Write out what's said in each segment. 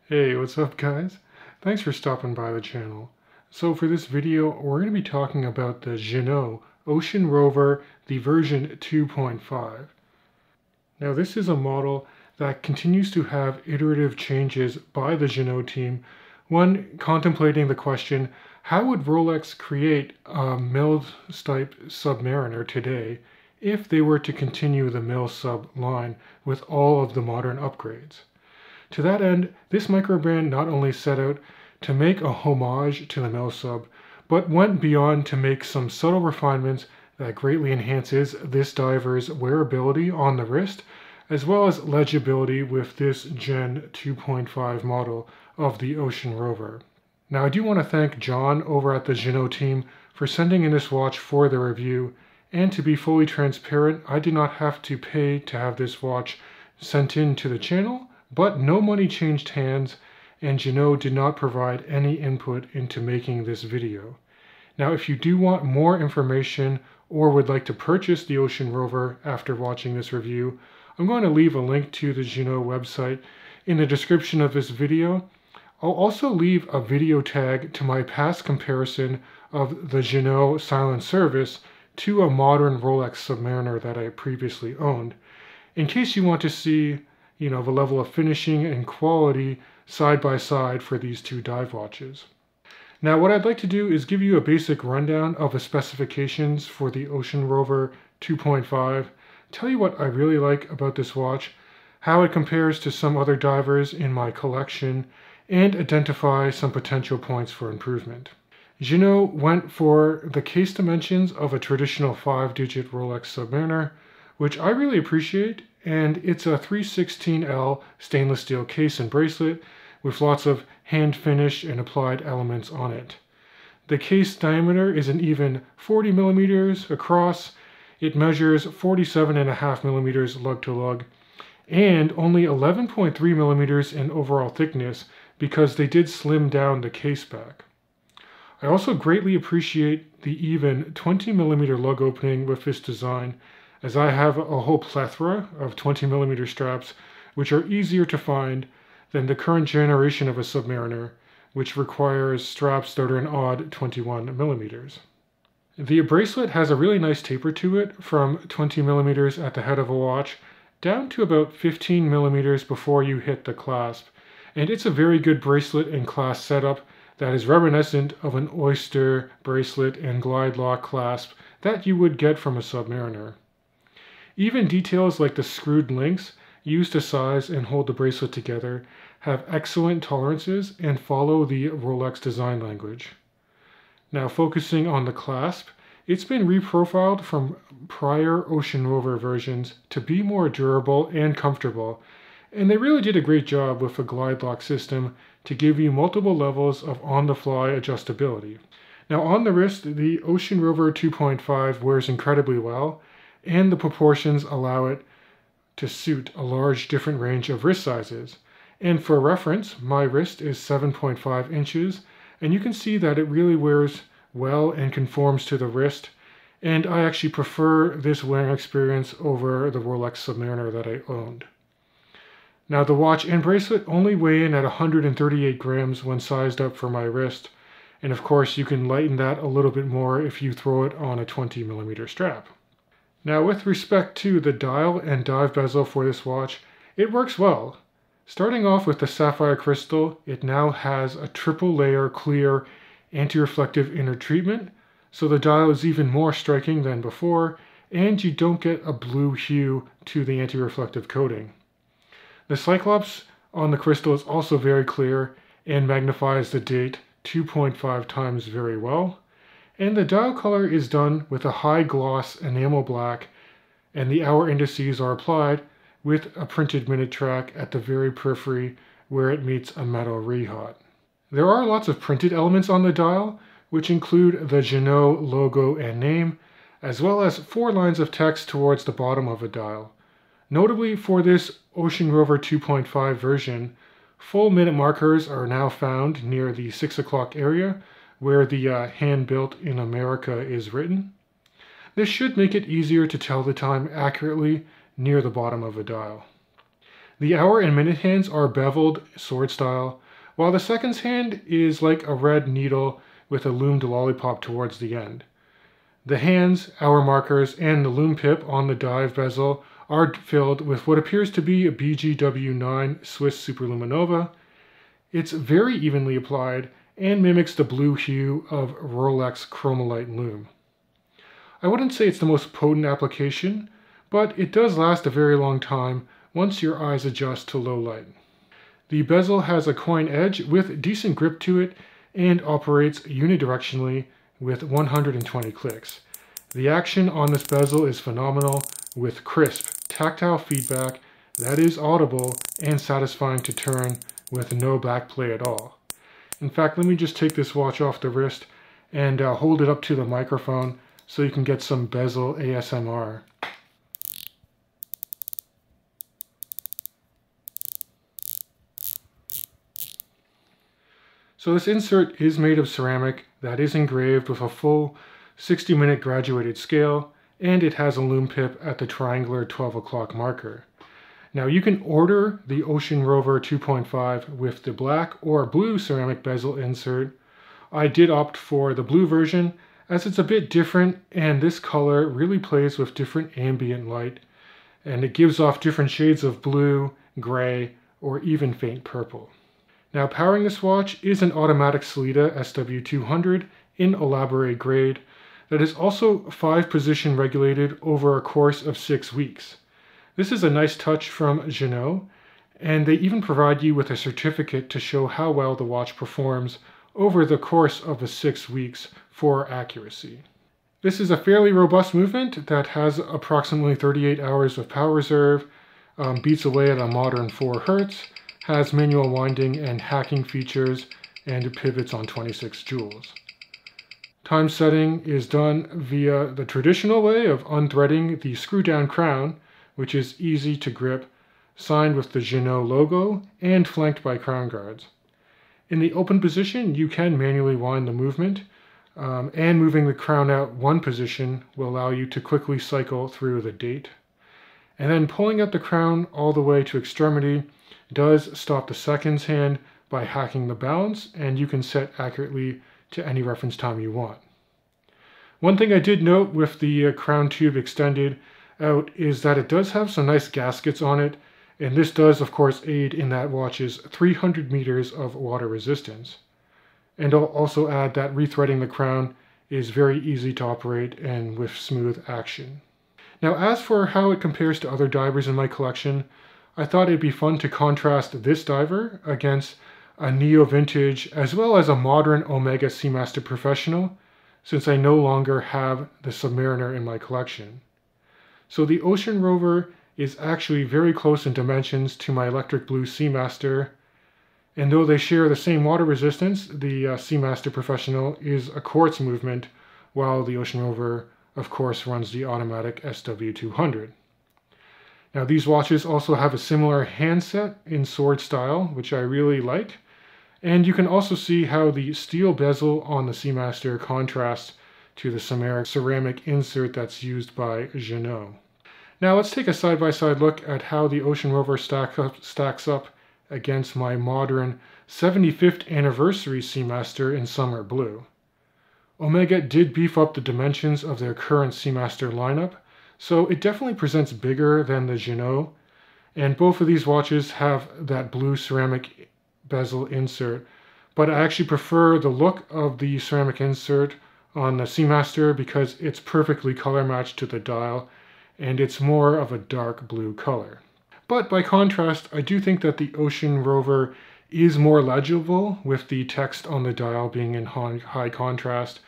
Hey, what's up guys? Thanks for stopping by the channel. So for this video, we're going to be talking about the Ginault Ocean Rover, the version 2.5. Now this is a model that continues to have iterative changes by the Ginault team when contemplating the question, how would Rolex create a Mil-Sub Submariner today if they were to continue the Mil-Sub line with all of the modern upgrades? To that end, this microbrand not only set out to make a homage to the Mil-Sub, but went beyond to make some subtle refinements that greatly enhances this diver's wearability on the wrist, as well as legibility with this Gen 2.5 model of the Ocean Rover. Now I do want to thank John over at the Ginault team for sending in this watch for the review, and to be fully transparent, I did not have to pay to have this watch sent in to the channel, but no money changed hands, and Ginault did not provide any input into making this video. Now, if you do want more information or would like to purchase the Ocean Rover after watching this review, I'm going to leave a link to the Ginault website in the description of this video. I'll also leave a video tag to my past comparison of the Ginault Silent Service to a modern Rolex Submariner that I previously owned, in case you want to see the level of finishing and quality side by side for these two dive watches. Now what I'd like to do is give you a basic rundown of the specifications for the Ocean Rover 2.5, tell you what I really like about this watch, how it compares to some other divers in my collection, and identify some potential points for improvement. Ginault went for the case dimensions of a traditional 5-digit Rolex Submariner, which I really appreciate, and it's a 316L stainless steel case and bracelet with lots of hand finished and applied elements on it. The case diameter is an even 40 millimeters across, it measures 47.5 millimeters lug to lug, and only 11.3 millimeters in overall thickness because they did slim down the case back. I also greatly appreciate the even 20 millimeter lug opening with this design, as I have a whole plethora of 20 millimeter straps which are easier to find than the current generation of a Submariner, which requires straps that are an odd 21 millimeters. The bracelet has a really nice taper to it from 20 millimeters at the head of a watch down to about 15 millimeters before you hit the clasp, and it's a very good bracelet and clasp setup that is reminiscent of an oyster bracelet and glide lock clasp that you would get from a Submariner. Even details like the screwed links used to size and hold the bracelet together have excellent tolerances and follow the Rolex design language. Now focusing on the clasp, it's been reprofiled from prior Ocean Rover versions to be more durable and comfortable, and they really did a great job with a glide lock system to give you multiple levels of on-the-fly adjustability. Now on the wrist, the Ocean Rover 2.5 wears incredibly well, and the proportions allow it to suit a large different range of wrist sizes. And for reference, my wrist is 7.5 inches, and you can see that it really wears well and conforms to the wrist, and I actually prefer this wearing experience over the Rolex Submariner that I owned. Now the watch and bracelet only weigh in at 138 grams when sized up for my wrist, and of course you can lighten that a little bit more if you throw it on a 20 millimeter strap. Now with respect to the dial and dive bezel for this watch, it works well. Starting off with the sapphire crystal, it now has a triple layer clear anti-reflective inner treatment, so the dial is even more striking than before, and you don't get a blue hue to the anti-reflective coating. The Cyclops on the crystal is also very clear and magnifies the date 2.5 times very well. And the dial color is done with a high gloss enamel black, and the hour indices are applied with a printed minute track at the very periphery where it meets a metal rehaut. There are lots of printed elements on the dial, which include the Ginault logo and name, as well as 4 lines of text towards the bottom of the dial. Notably for this Ocean Rover 2.5 version, full minute markers are now found near the 6 o'clock area, where the hand-built in America is written. This should make it easier to tell the time accurately near the bottom of a dial. The hour and minute hands are beveled sword style, while the seconds hand is like a red needle with a loomed lollipop towards the end. The hands, hour markers, and the loom pip on the dive bezel are filled with what appears to be a BGW9 Swiss Superluminova. It's very evenly applied and mimics the blue hue of Rolex Chromolite loom. I wouldn't say it's the most potent application, but it does last a very long time once your eyes adjust to low light. The bezel has a coin edge with decent grip to it and operates unidirectionally with 120 clicks. The action on this bezel is phenomenal with crisp, tactile feedback that is audible and satisfying to turn with no backplay at all. In fact, let me just take this watch off the wrist and hold it up to the microphone so you can get some bezel ASMR. So this insert is made of ceramic that is engraved with a full 60-minute graduated scale, and it has a loom pip at the triangular 12 o'clock marker. Now you can order the Ocean Rover 2.5 with the black or blue ceramic bezel insert. I did opt for the blue version as it's a bit different, and this color really plays with different ambient light, and it gives off different shades of blue, gray, or even faint purple. Now powering this watch is an automatic Sellita SW200 in elaborate grade that is also 5-position regulated over a course of 6 weeks. This is a nice touch from Ginault, and they even provide you with a certificate to show how well the watch performs over the course of the 6 weeks for accuracy. This is a fairly robust movement that has approximately 38 hours of power reserve, beats away at a modern 4 Hz, has manual winding and hacking features, and pivots on 26 joules. Time setting is done via the traditional way of unthreading the screw-down crown, which is easy to grip, signed with the Ginault logo, and flanked by crown guards. In the open position, you can manually wind the movement, and moving the crown out one position will allow you to quickly cycle through the date. And then pulling out the crown all the way to extremity does stop the seconds hand by hacking the balance, and you can set accurately to any reference time you want. One thing I did note with the crown tube extended out is that it does have some nice gaskets on it, and this does of course aid in that watch's 300 meters of water resistance. And I'll also add that rethreading the crown is very easy to operate and with smooth action. Now as for how it compares to other divers in my collection, I thought it'd be fun to contrast this diver against a neo-vintage as well as a modern Omega Seamaster Professional, since I no longer have the Submariner in my collection. So the Ocean Rover is actually very close in dimensions to my electric blue Seamaster, and though they share the same water resistance, the Seamaster Professional is a quartz movement, while the Ocean Rover of course runs the automatic SW200. Now these watches also have a similar handset in sword style, which I really like. And you can also see how the steel bezel on the Seamaster contrasts to the ceramic insert that's used by Ginault. Now let's take a side-by-side look at how the Ocean Rover stacks up against my modern 75th anniversary Seamaster in summer blue. Omega did beef up the dimensions of their current Seamaster lineup, so it definitely presents bigger than the Ginault, and both of these watches have that blue ceramic bezel insert, but I actually prefer the look of the ceramic insert on the Seamaster because it's perfectly color matched to the dial, and it's more of a dark blue color. But by contrast, I do think that the Ocean Rover is more legible with the text on the dial being in high contrast,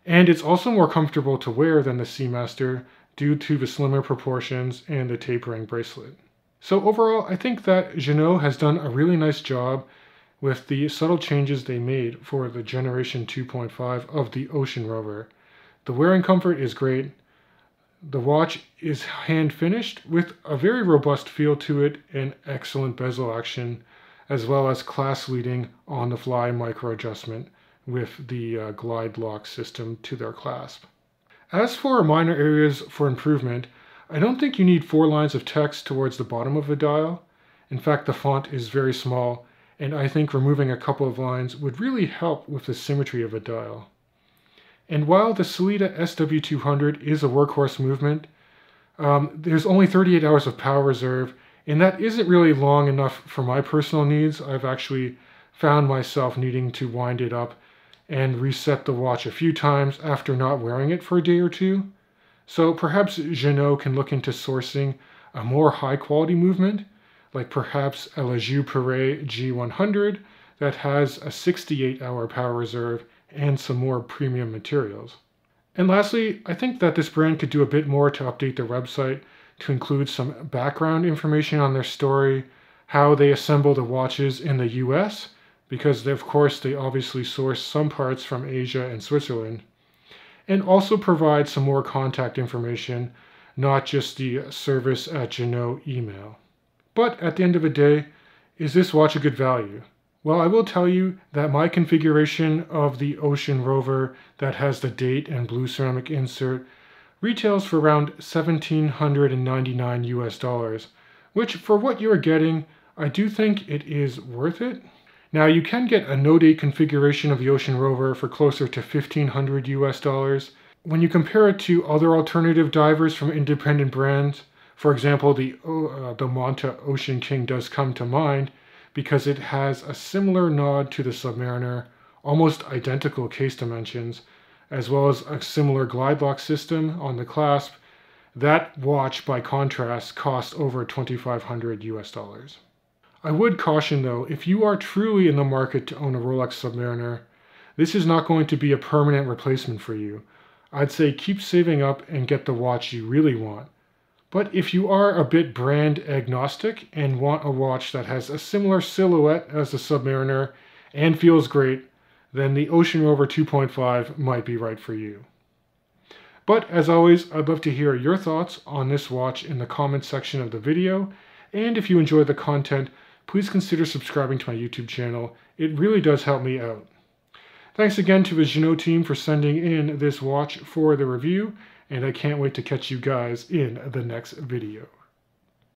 and it's also more comfortable to wear than the Seamaster due to the slimmer proportions and the tapering bracelet. So overall, I think that Ginault has done a really nice job with the subtle changes they made for the Generation 2.5 of the Ocean Rover. The wearing comfort is great. The watch is hand finished with a very robust feel to it and excellent bezel action, as well as class leading on the fly micro adjustment with the glide lock system to their clasp. As for minor areas for improvement, I don't think you need 4 lines of text towards the bottom of the dial. In fact, the font is very small, and I think removing a couple of lines would really help with the symmetry of a dial. And while the Sellita SW200 is a workhorse movement, there's only 38 hours of power reserve, and that isn't really long enough for my personal needs. I've actually found myself needing to wind it up and reset the watch a few times after not wearing it for a day or two. So perhaps Ginault can look into sourcing a more high-quality movement, like perhaps a La Joux-Perret G100 that has a 68-hour power reserve and some more premium materials. And lastly, I think that this brand could do a bit more to update their website to include some background information on their story, how they assemble the watches in the US, because of course they obviously source some parts from Asia and Switzerland, and also provide some more contact information, not just the service at Ginault email. But at the end of the day, is this watch a good value? Well, I will tell you that my configuration of the Ocean Rover that has the date and blue ceramic insert retails for around $1,799 US, which for what you are getting, I do think it is worth it. Now you can get a no-date configuration of the Ocean Rover for closer to $1,500 US. When you compare it to other alternative divers from independent brands, for example, the Manta Ocean King does come to mind because it has a similar nod to the Submariner, almost identical case dimensions, as well as a similar glide lock system on the clasp. That watch, by contrast, costs over $2,500 US. I would caution though, if you are truly in the market to own a Rolex Submariner, this is not going to be a permanent replacement for you. I'd say keep saving up and get the watch you really want. But if you are a bit brand agnostic and want a watch that has a similar silhouette as the Submariner and feels great, then the Ocean Rover 2.5 might be right for you. But as always, I'd love to hear your thoughts on this watch in the comments section of the video, and if you enjoy the content, please consider subscribing to my YouTube channel. It really does help me out. Thanks again to the Ginault team for sending in this watch for the review, and I can't wait to catch you guys in the next video.